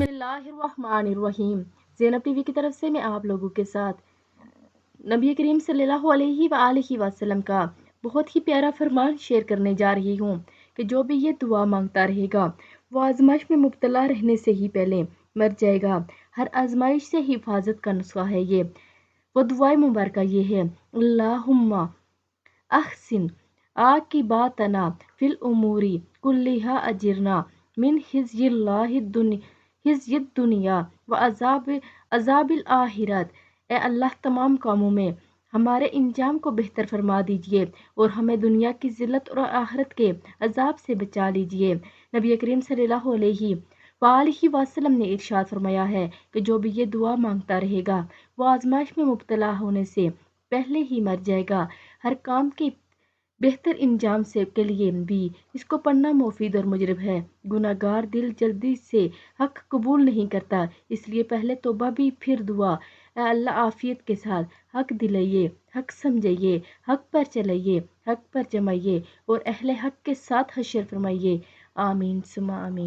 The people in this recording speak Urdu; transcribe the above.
بسم اللہ الرحمن الرحیم۔ زینب ٹی وی کی طرف سے میں آپ لوگوں کے ساتھ نبی کریم صلی اللہ علیہ وآلہ وسلم کا بہت ہی پیارا فرمان شیئر کرنے جا رہی ہوں کہ جو بھی یہ دعا مانگتا رہے گا وہ آزمائش میں مبتلا رہنے سے ہی پہلے مر جائے گا۔ ہر آزمائش سے حفاظت کا نسخہ ہے یہ، وہ دعائیں مبارکہ یہ ہے: اللہم احسن عاقباتنا فی الامور کلہا اجرنا من خزی الدنیا و عذاب الآخرت۔ اے اللہ، تمام کاموں میں ہمارے انجام کو بہتر فرما دیجئے اور ہمیں دنیا کی ذلت اور آخرت کے عذاب سے بچا لیجئے۔ نبی کریم صلی اللہ علیہ وآلہ وسلم نے ارشاد فرمایا ہے کہ جو بھی یہ دعا مانگتا رہے گا وہ آزمائش میں مبتلا ہونے سے پہلے ہی مر جائے گا۔ ہر کام کے بہتر انجام سے کے لیے بھی اس کو پڑھنا مفید اور مجرب ہے۔ گناہ گار دل جلدی سے حق قبول نہیں کرتا، اس لیے پہلے توبہ بھی پھر دعا۔ اے اللہ، عافیت کے ساتھ حق دلائیے، حق سمجھائیے، حق پر چلائیے، حق پر جمائیے اور اہل حق کے ساتھ حشر فرمائیے۔ آمین ثم آمین۔